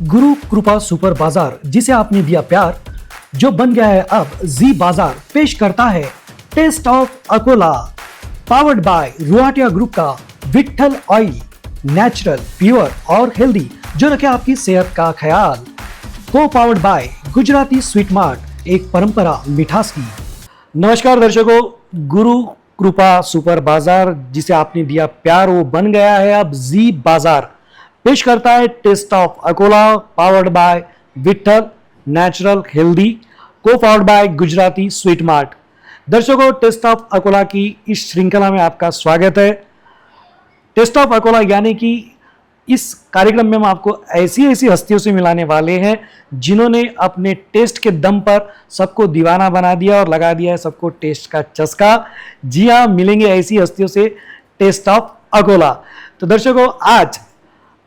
गुरु कृपा सुपर बाजार, जिसे आपने दिया प्यार, जो बन गया है अब जी बाजार, पेश करता है taste of Akola, powered by Ruatiya group का विट्ठल ऑयल, नेचुरल, प्योर और हेल्दी, जो रखे आपकी सेहत का ख्याल। को powered by Gujarati sweet mart, एक परंपरा मिठास की। नमस्कार दर्शकों, गुरु कृपा सुपर बाजार, जिसे आपने दिया प्यार, वो बन गया है अब जी बाजार, पेश करता है taste of Akola, powered by Vitthal, natural, healthy, को powered by Gujarati sweet mart. दर्शकों, टेस्ट ऑफ अकोला की इस श्रृंखला में आपका स्वागत है। टेस्ट ऑफ अकोला यानी कि इस कार्यक्रम में हम आपको ऐसी ऐसी हस्तियों से मिलाने वाले हैं जिन्होंने अपने टेस्ट के दम पर सबको दीवाना बना दिया और लगा दिया है सबको टेस्ट का चस्का। जी हाँ, मिलेंगे ऐसी हस्तियों से टेस्ट ऑफ अकोला। तो दर्शकों, आज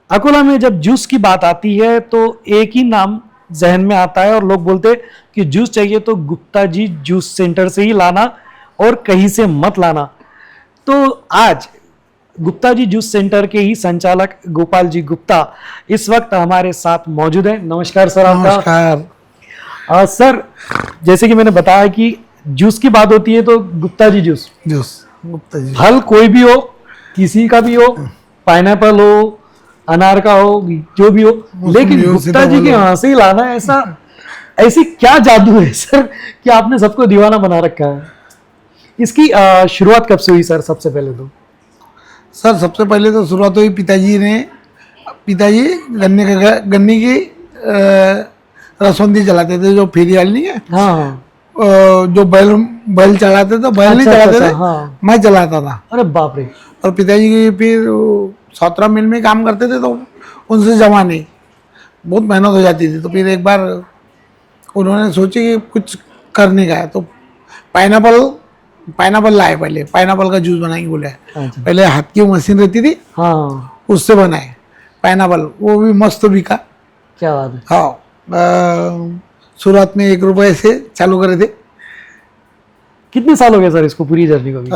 अकोला में जब जूस की बात आती है तो एक ही नाम जहन में आता है और लोग बोलते हैं कि जूस चाहिए तो गुप्ता जी जूस सेंटर से ही लाना और कहीं से मत लाना। तो आज गुप्ता जी जूस सेंटर के ही संचालक गोपाल जी गुप्ता इस वक्त हमारे साथ मौजूद हैं। नमस्कार सर। आपका नमस्कार। सर, जैसे कि मैंने बताया कि जूस की बात होती है तो गुप्ता जी जूस गुप्ता जी, फल कोई भी हो, किसी का भी हो, पाइनएप्पल हो, अनार का हो, जो भी हो, लेकिन गुप्ता जी के यहाँ से ही लाना, ऐसी क्या जादू है सर कि आपने सबको दीवाना बना रखा है? इसकी शुरुआत कब से हुई सर? सबसे पहले तो सर सबसे पहले तो शुरुआत हुई पिताजी गन्ने की रसबंदी चलाते थे, जो फेरी वाली नहीं है। हाँ, जो बैल चलाते थे, बैल नहीं चलाते थे। हाँ। मैं चलाता था। अरे बाप रे। और पिताजी की फिर 17 मिल में काम करते थे, तो उनसे जमा नहीं, बहुत मेहनत हो जाती थी। तो फिर एक बार उन्होंने सोचे कि कुछ करने का है, तो पाइनएप्पल लाए। पहले पाइनएप्पल का जूस बनाएंगे बोले। अच्छा। पहले हाथ की मशीन रहती थी, हाँ, उससे बनाए पाइनएप्पल, वो भी मस्त बिका। क्या बात है। हाँ, शुरुआत में 1 रुपए से चालू करे थे। कितने साल हो गए सर इसको, पूरी जर्नी को भी?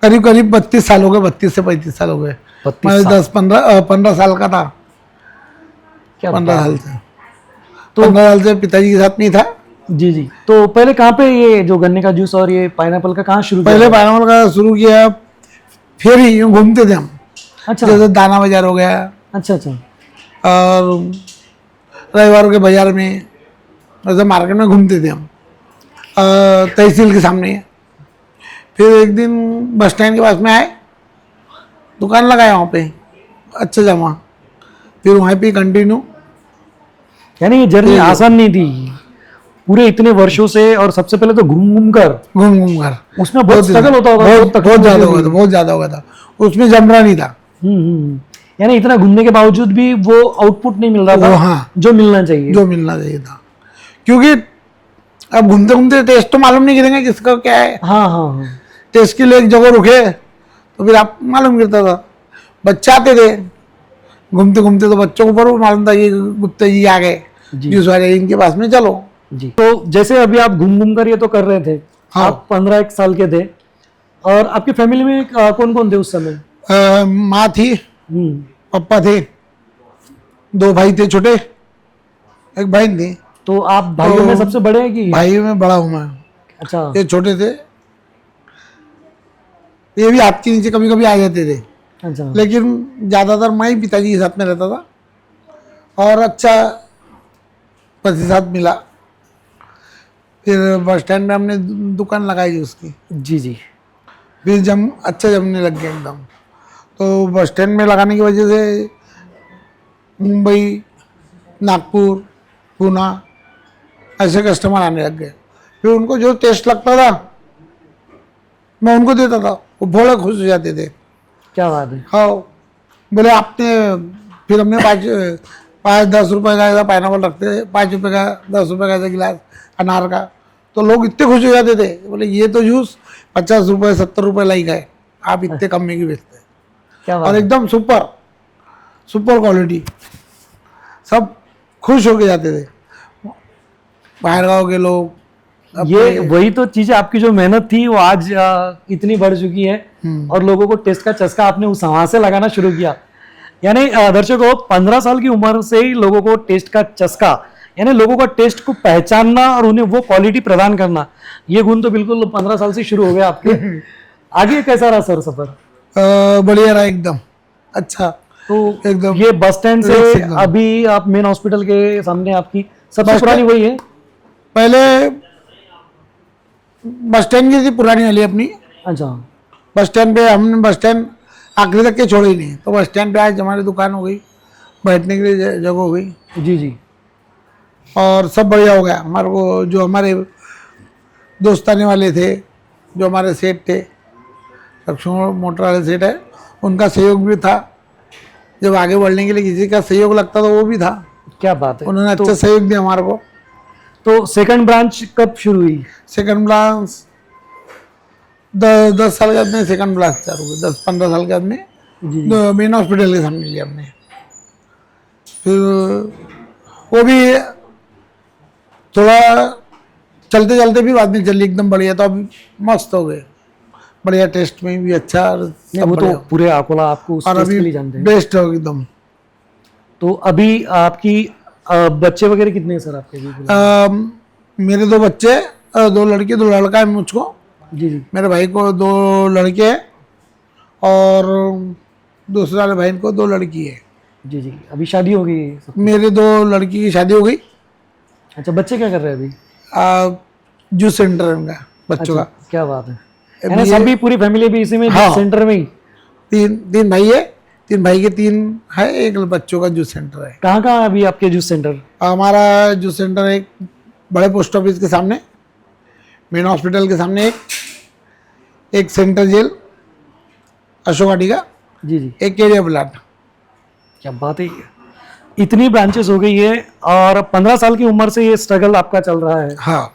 करीब 32 साल हो गए, 32 से 35 साल हो गए। 32 मैं साल। 15 साल का था। क्या 15 बात साल है। से तो 15 साल से पिताजी के साथ में ही था। जी जी। तो पहले कहाँ पे ये जो गन्ने का जूस और ये पाइनएप्पल का कहाँ शुरू किया? पहले पाइनएप्पल का शुरू किया, फिर ही यूँ घूमते थे हम। अच्छा जैसे दाना बाजार हो गया, अच्छा अच्छा। और रविवार के बाजार में, ऐसे मार्केट में घूमते थे हम, तहसील के सामने। फिर एक दिन बस स्टैंड के पास में आए, दुकान लगाया वहाँ पे, अच्छा जमा। फिर वहाँ पे कंटिन्यू। यानी ये जर्नी आसान नहीं थी पूरे इतने वर्षों से, और सबसे पहले तो घूम कर उसमें बहुत स्ट्रगल होता होगा। बहुत ज़्यादा हो गया था, बहुत ज़्यादा हो गया था। उसमें जमरा नहीं था। यानी इतना घूमने के बावजूद भी वो आउटपुट नहीं मिल रहा था। हाँ, जो मिलना चाहिए था। क्योंकि अब घूमते घूमते टेस्ट तो मालूम नहीं करेंगे किसका क्या है। हाँ। टेस्ट के लिए एक जगह रुके तो फिर आप मालूम गिरता था। बच्चे आते थे घूमते घूमते, तो बच्चों को ऊपर मालूम था ये गुप्ता जी आ गए जूस वाले, इनके पास में चलो जी। तो जैसे अभी आप घूम कर ये तो कर रहे थे। हाँ। आप 15 साल के थे, और आपकी फैमिली में कौन कौन थे उस समय? माँ थी, पापा थे, 2 भाई थे छोटे, एक बहन थी। तो आप भाइयों में सबसे बड़े हैं कि? भाई में बड़ा हूँ मैं। अच्छा। ये छोटे थे, ये भी हाथ के नीचे कभी कभी आ जाते थे। अच्छा। लेकिन ज़्यादातर मैं ही पिताजी के साथ में रहता था, और अच्छा प्रतिसाद मिला। फिर बस स्टैंड में हमने दुकान लगाई उसकी। जी जी। फिर अच्छा जमने लग गया एकदम। तो बस स्टैंड में लगाने की वजह से मुंबई, नागपुर, पूना ऐसे कस्टमर आने लग गए। फिर उनको जो टेस्ट लगता था मैं उनको देता था, वो बड़े खुश हो जाते थे। क्या बात है। हाँ, बोले आपने, फिर हमने 5-10 रुपए का ऐसा पाइनएप्पल रखते थे, 5 रुपए का, 10 रुपए का ऐसा गिलास अनार का। तो लोग इतने खुश हो जाते थे, बोले ये तो जूस 50 रुपए 70 रुपए लाई गए, आप इतने कम में क्यों बेचते हैं? क्या बात और है। एकदम सुपर क्वालिटी, सब खुश होके जाते थे बाहर गाँव के लोग। ये वही तो चीजें, आपकी जो मेहनत थी वो आज इतनी बढ़ चुकी है, और लोगों को टेस्ट का चस्का आपने उस वहां से लगाना शुरू किया। यानी दर्शकों 15 साल की उम्र से ही लोगों को टेस्ट का चस्का, यानी लोगों का टेस्ट को पहचानना और उन्हें वो क्वालिटी प्रदान करना, ये गुण तो बिल्कुल 15 साल से शुरू हो गया आपके। आगे कैसा रहा सर सफर? बढ़िया रहा एकदम अच्छा। तो एकदम ये बस स्टैंड से एकदम। अभी आप मेन हॉस्पिटल के सामने आपकी सबसे बस पुरानी वही है? पहले बस स्टैंड की थी पुरानी वाली अपनी। अच्छा। बस स्टैंड पे हमने बस स्टैंड आखिरी तक के छोड़े ही नहीं, तो बस स्टैंड पे आज हमारी दुकान हो गई, बैठने के लिए जगह हो गई जी जी। और सब बढ़िया हो गया। हमारे को जो हमारे दोस्ताने वाले थे, जो हमारे सेठ थे, लक्ष्मण मोटर वाले सेठ है, उनका सहयोग भी था। जब आगे बढ़ने के लिए किसी का सहयोग लगता तो वो भी था, क्या बात है। उन्होंने तो, अच्छा सहयोग दिया हमारे को। तो सेकंड ब्रांच कब शुरू हुई? सेकंड ब्रांच 10 साल के बाद में सेकंड ब्रांच चालू हुई, 10-15 साल के बाद में जी जी। मेन हॉस्पिटल के सामने लिया हमने। फिर वो भी थोड़ा चलते चलते भी बाद में चली एकदम बढ़िया, तो अब मस्त हो गए, बढ़िया टेस्ट में भी अच्छा और नहीं, सब वो तो बढ़िया। पूरे अकोला आपको उस और टेस्ट के अभी लिए जानते हैं। बेस्ट हो एकदम। तो अभी आपकी बच्चे वगैरह कितने हैं सर आपके अभी? मेरे 2 बच्चे, 2 लड़के 2 लड़का है मुझको। जी जी। मेरे भाई को 2 लड़के हैं और दूसरे वाले भाई को 2 लड़की है। जी जी। अभी शादी हो गई है सब? मेरे 2 लड़की की शादी हो गई। अच्छा, बच्चे क्या कर रहे हैं अभी? जूस सेंटर है उनका बच्चों अच्छा, क्या बात है। अभी यानी ये- सभी पूरी फैमिली भी इसी में हाँ। सेंटर में ही? का 3 भाई है, 3 भाई के 3 है, एक बच्चों का जूस सेंटर है। कहाँ कहाँ अभी आपके जूस सेंटर? हमारा जूस सेंटर एक बड़े पोस्ट ऑफिस के सामने, मेन हॉस्पिटल के सामने एक सेंट्रल जेल अशोक वाटिका, जी जी। एक एरिया प्लाट। क्या बात है। इतनी ब्रांचेस हो गई है और 15 साल की उम्र से ये स्ट्रगल आपका चल रहा है। हाँ,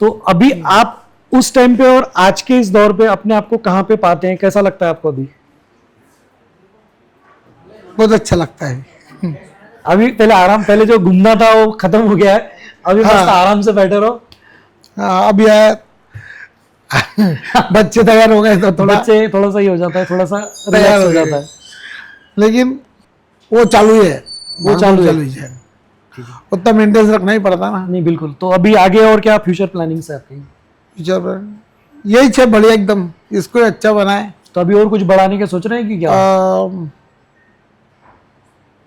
तो अभी आप उस टाइम पे और आज के इस दौर पे अपने आप को कहाँ पे पाते हैं? कैसा लगता है आपको अभी? बहुत अच्छा लगता है। अभी पहले जो घूमना था वो खत्म हो गया है, अभी हाँ। मस्त आराम से बैठे रहो। हाँ, अब यार बच्चे तैयार हो गए तो थोड़ा, बच्चे थोड़ा सा ही हो जाता है, थोड़ा सा तैयार रिलैक्स हो हो गए। जाता है। लेकिन वो चालू ही है, वो चालू है। ही है। उतना मेंटेनेंस रखना ही पड़ता ना। नहीं बिल्कुल। तो अभी आगे और क्या फ्यूचर प्लानिंग्स है आपकी? फ्यूचर पर यही है बढ़िया एकदम, इसको अच्छा बनाए। तो अभी और कुछ बढ़ाने के सोच रहे हैं कि क्या?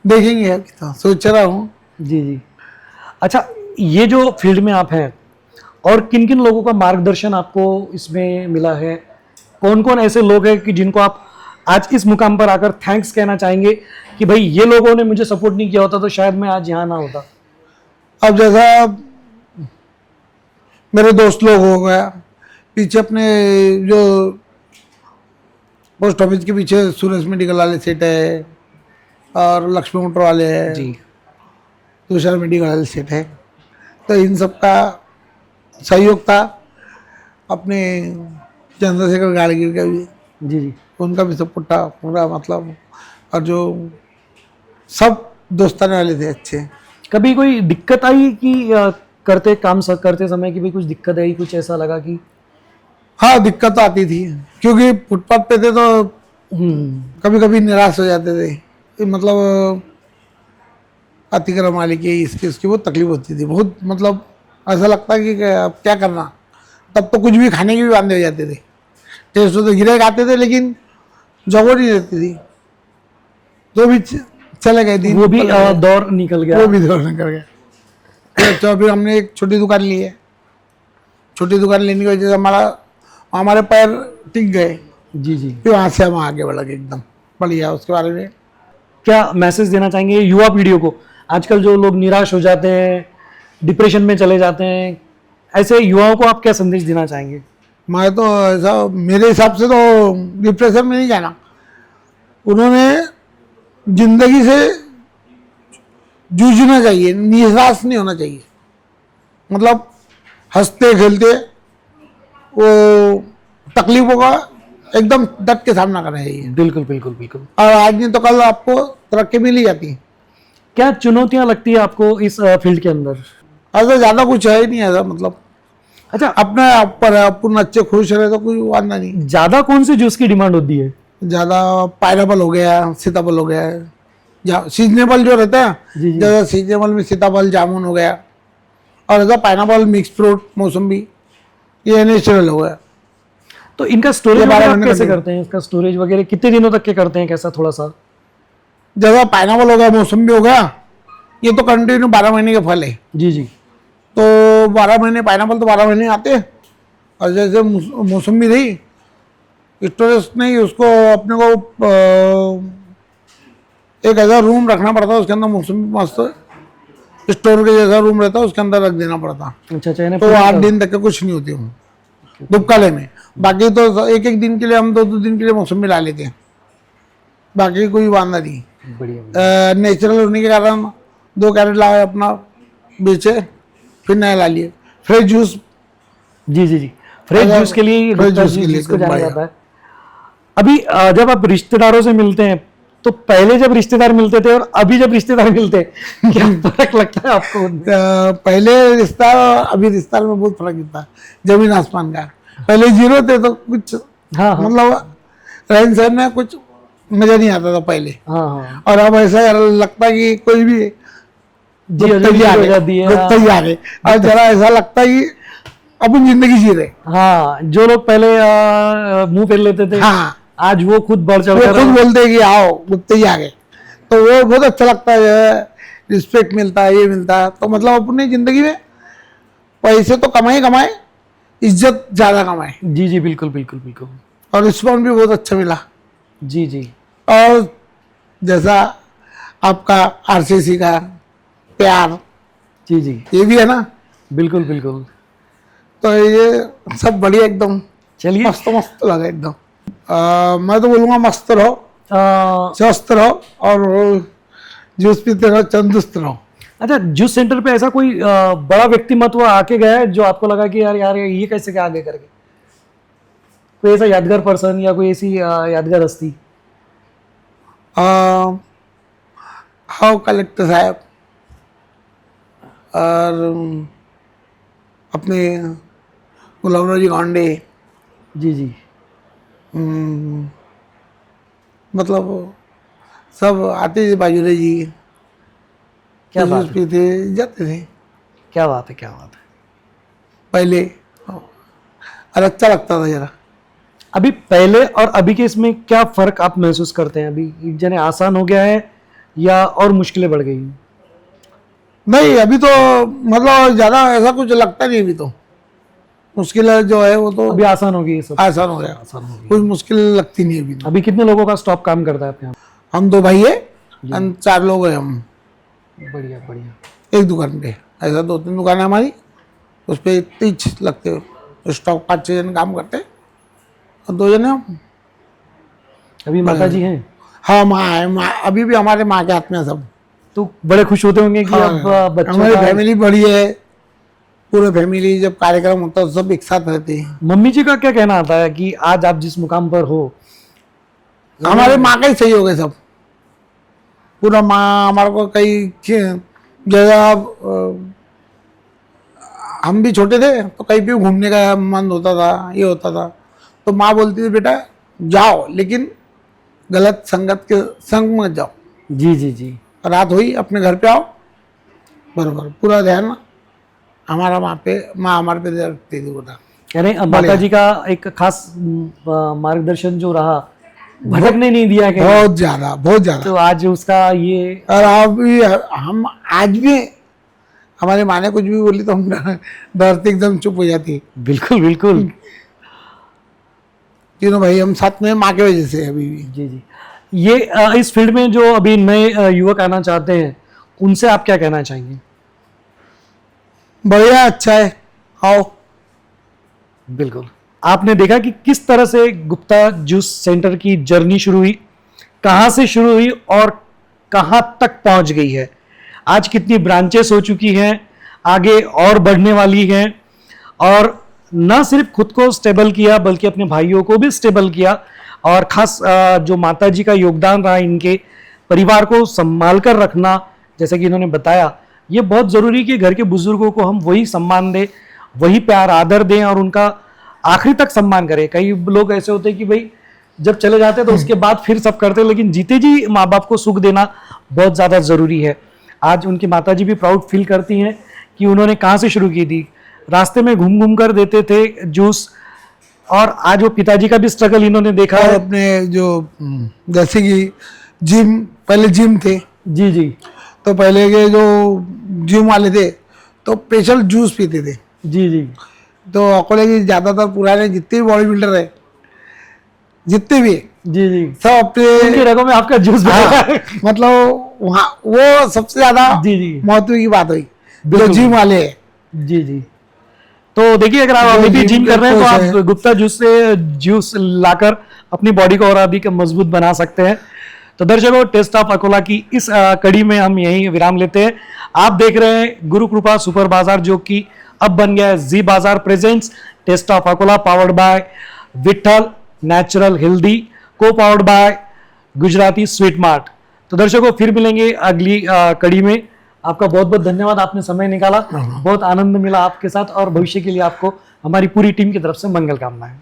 देखेंगे अभी तो सोच रहा हूँ। जी जी। अच्छा, ये जो फील्ड में आप हैं और किन किन लोगों का मार्गदर्शन आपको इसमें मिला है? कौन कौन ऐसे लोग हैं कि जिनको आप आज इस मुकाम पर आकर थैंक्स कहना चाहेंगे कि भाई ये लोगों ने मुझे सपोर्ट नहीं किया होता तो शायद मैं आज यहाँ ना होता? अब जैसा मेरे दोस्त लोग हो गया, पीछे अपने जो पोस्ट ऑफिस के पीछे सुरेश मेडिकल वाले सेट है और लक्ष्मी मोटर वाले है, जी। दूसरा मेडिकल वाले सेट है, तो इन सब का सहयोग था। अपने चंद्रशेखर गाड़गिर का भी, जी जी। उनका भी सपोर्ट था पूरा, मतलब। और जो सब दोस्ताने वाले थे अच्छे। कभी कोई दिक्कत आई कि करते समय कि भाई कुछ दिक्कत आई, कुछ ऐसा लगा कि? हाँ, दिक्कत तो आती थी क्योंकि फुटपाथ पे थे तो कभी कभी निराश हो जाते थे। ये मतलब अतिक्रम वाले की इसकी उसकी बहुत तकलीफ होती थी, बहुत। मतलब ऐसा लगता कि अब क्या करना। तब तो कुछ भी खाने के भी वांदे हो जाते थे। टेस्ट तो गिरे आते थे लेकिन जगह नहीं रहती थी, तो भी चले गए दिन। वो भी दौर निकल गया। वो भी दौर निकल गया। तो फिर हमने एक छोटी दुकान ली है। छोटी दुकान लेने की वजह से हमारे पैर टिक गए। जी जी। फिर वहाँ से हम आगे बढ़ गए एकदम बढ़िया। उसके बारे में क्या मैसेज देना चाहेंगे युवा पीढ़ियों को? आजकल जो लोग निराश हो जाते हैं, डिप्रेशन में चले जाते हैं, ऐसे युवाओं को आप क्या संदेश देना चाहेंगे? मैं तो ऐसा, मेरे हिसाब से तो डिप्रेशन में नहीं जाना। उन्होंने जिंदगी से जूझना चाहिए, निराश नहीं होना चाहिए। मतलब हंसते खेलते वो तकलीफों का एकदम डट के सामना करना चाहिए। बिल्कुल बिल्कुल बिल्कुल। और आज नहीं तो कल आपको तरक्की मिल ही जाती है। क्या चुनौतियां लगती है आपको इस फील्ड के अंदर? ऐसा ज़्यादा कुछ है ही नहीं ऐसा, मतलब अच्छा, अपने ऊपर है, अपन अच्छे खुश रहे तो कोई वादा नहीं। ज्यादा कौन से जूस की डिमांड होती है? ज़्यादा पाइनएप्पल हो गया, सीताफल हो गया, सीजनेबल जो रहता है, जी, जी। जैसे सीजनेबल में सीताफल, जामुन हो गया, और ऐसा पाइनएप्पल, मिक्स फ्रूट, मौसम्बी, ये नेचुरल हो गया। तो इनका स्टोरेज ये 12 वगैरह आप महीने का कैसे दिन। करते हैं? इसका स्टोरेज वगैरह कितने दिनों तक के करते हैं, कैसा थोड़ा सा? जैसा पाइनएप्पल हो गया, मौसम्बी हो गया, ये तो कंटिन्यू 12 महीने के फल है। जी जी। तो 12 महीने पाइनएप्पल तो 12 महीने आते हैं। और जैसे मौसम्बी रही, स्टोरेज नहीं, उसको अपने को एक ऐसा रूम रखना पड़ता है, उसके अंदर मौसम्बी मस्त स्टोर के जैसा रूम रहता है, उसके अंदर रख देना पड़ता। अच्छा अच्छा, इन्हें तो पूरा 8 दिन तक के कुछ नहीं होती हूँ दुबकाले में। बाकी तो एक एक दिन के लिए हम 2-2 दिन के लिए मौसम्बी ला लेते हैं, बाकी कोई वादा नहीं। बढ़िया। नेचुरल होने के कारण 2 कैरेट लाए, अपना बेचे, फिर नया ला लिए। फ्रेश जूस, जी जी जी, फ्रेश अगर जूस के लिए फ्रेश गुप्ता जूस के जूस लिए जिसको जाना बढ़िया। जाता है। अभी जब आप रिश्तेदारों से मिलते हैं, तो पहले जब रिश्तेदार मिलते थे और अभी जब रिश्तेदार मिलते हैं, क्या फर्क लगता है आपको उनमें? पहले रिश्ता और अभी रिश्ता में बहुत फर्क होता है, जमीन आसमान का। पहले जीरो थे तो कुछ हाँ हाँ मतलब रहन सहन में कुछ मजा नहीं आता था पहले, हाँ हाँ और अब ऐसा लगता है कि कोई भी जी, गुप्ता जी आ हो गए, जाती है। गुप्ता जी आ गए, और जरा ऐसा लगता है कि अपन जिंदगी जी रहे। हाँ, जो लोग पहले मुंह फेर लेते थे, हाँ, आज वो खुद बढ़ चढ़ वो कर खुद बोलते हैं कि आओ गुप्ता जी आ गए, तो वो बहुत अच्छा लगता है, रिस्पेक्ट मिलता है, ये मिलता है। तो मतलब अपनी जिंदगी में पैसे तो कमाए कमाए, इज्जत ज्यादा कमाए, जी जी, बिल्कुल बिल्कुल बिल्कुल। और रिस्पॉन्स भी बहुत अच्छा मिला। जी जी और जैसा आपका आरसीसी का प्यार, जी जी, ये भी है ना, बिल्कुल बिल्कुल। तो ये सब बढ़िया, एकदम चलिए, मस्त मस्त लगा एकदम। मैं तो बोलूँगा मस्त रहो, अ, स्वस्थ रहो, और जूस पीते रहो, तंदुरुस्त रहो। अच्छा, जूस सेंटर पे ऐसा कोई बड़ा व्यक्तिमत्व आके गया है जो आपको लगा कि यार यार ये कैसे क्या आगे करके? कोई ऐसा यादगार पर्सन या कोई ऐसी यादगार हस्ती? हाँ, कलेक्टर साहब, और अपने गुलाबराव जी गांडे, जी जी, मतलब सब आते थे, बाजूरे जी, क्या बात जूस है, पीते जाते थे क्या बात है, क्या बात है। पहले, और अच्छा लगता था जरा। अभी पहले और अभी के इसमें क्या फर्क आप महसूस करते हैं? अभी एक जने आसान हो गया है या और मुश्किलें बढ़ गई हैं? नहीं, अभी तो मतलब ज़्यादा ऐसा कुछ लगता नहीं, अभी तो मुश्किल है जो है वो तो अभी आसान हो गई ये सब? आसान हो गया, आसान हो गई। कोई मुश्किल लगती नहीं अभी तो। अभी कितने लोगों का स्टॉप काम करता है आपके यहाँ? हम 2 भाई है, हम 4 लोग हैं हम बढ़िया बढ़िया। एक दुकान पे। ऐसा 2-3 दुकान है हमारी, उस पर 30 लगते हो स्टॉक, 5-6 जन काम करते हैं, और 2 जन हम। अभी माता जी हैं हाँ, माँ है, माँ अभी भी हमारे माँ के हाथ में है सब। तो बड़े खुश होते होंगे कि हाँ, अब बच्चों हमारी का। फैमिली बड़ी है, पूरे फैमिली जब कार्यक्रम होता है तो सब एक साथ रहते हैं। मम्मी जी का क्या कहना आता है कि आज आप जिस मुकाम पर हो? हमारे माँ का ही सही हो गए सब, पूरा माँ हमारे को कहीं जैसा हम भी छोटे थे तो कहीं भी घूमने का मन होता था, ये होता था, तो माँ बोलती थी बेटा जाओ, लेकिन गलत संगत के संग मत जाओ, जी जी जी, रात हुई अपने घर पे आओ, बरोबर पूरा ध्यान हमारा माँ हमारे पे रखती थी बेटा। यानी माता जी का एक खास मार्गदर्शन जो रहा, भटकने नहीं दिया कहीं। बहुत ज्यादा, बहुत ज्यादा। तो आज उसका ये और अभी हम आज भी, हमारी माँ ने कुछ भी बोली तो हम डरते एकदम चुप हो जाती। बिल्कुल बिल्कुल। तीनों भाई हम साथ में, माँ की वजह से अभी भी। जी जी, ये इस फील्ड में जो अभी नए युवक आना चाहते हैं, उनसे आप क्या कहना चाहेंगे? बढ़िया, अच्छा है, आओ। बिल्कुल, आपने देखा कि किस तरह से गुप्ता जूस सेंटर की जर्नी शुरू हुई, कहाँ से शुरू हुई और कहाँ तक पहुंच गई है। आज कितनी ब्रांचेस हो चुकी हैं, आगे और बढ़ने वाली हैं, और न सिर्फ खुद को स्टेबल किया बल्कि अपने भाइयों को भी स्टेबल किया। और खास जो माता जी का योगदान रहा इनके परिवार को संभाल कर रखना, जैसे कि इन्होंने बताया, ये बहुत ज़रूरी कि घर के बुजुर्गों को हम वही सम्मान दें, वही प्यार आदर दें और उनका आखिरी तक सम्मान करें। कई लोग ऐसे होते हैं कि भाई जब चले जाते हैं तो उसके बाद फिर सब करते हैं, लेकिन जीते जी माँ बाप को सुख देना बहुत ज्यादा जरूरी है। आज उनकी माताजी भी प्राउड फील करती हैं कि उन्होंने कहाँ से शुरू की थी, रास्ते में घूम घूम कर देते थे जूस, और आज वो पिताजी का भी स्ट्रगल इन्होंने देखा और है। अपने जो जैसे कि जिम, पहले जिम थे जी जी तो पहले के जो जिम वाले थे तो स्पेशल जूस पीते थे। जी जी तो अकोले के ज़्यादातर पुराने जितने भी बॉडी बिल्डर है, जितने भी जी जी सब उनकी अपने रगों में आपका जूस हाँ, बह रहा है। मतलब वहाँ वो सबसे ज्यादा जी जी महत्व की बात हुई जो बिल्कुल। जिम वाले है। जी जी तो देखिए, अगर आप जो अभी भी जिम जिम के कर रहे हैं तो कोच आप हैं। गुप्ता जूस से जूस लाकर अपनी बॉडी को और अधिक मजबूत बना सकते हैं। तो दर्शकों, टेस्ट ऑफ अकोला की इस कड़ी में हम यहीं विराम लेते हैं। आप देख रहे हैं गुरु कृपा सुपर बाजार, जो कि अब बन गया है Zee Bazaar presents taste of Akola, powered by Vitthal natural healthy, को powered by Gujarati sweet mart. तो दर्शकों, फिर मिलेंगे अगली कड़ी में। आपका बहुत बहुत धन्यवाद, आपने समय निकाला, बहुत आनंद मिला आपके साथ, और भविष्य के लिए आपको हमारी पूरी टीम की तरफ से मंगल कामनाएं।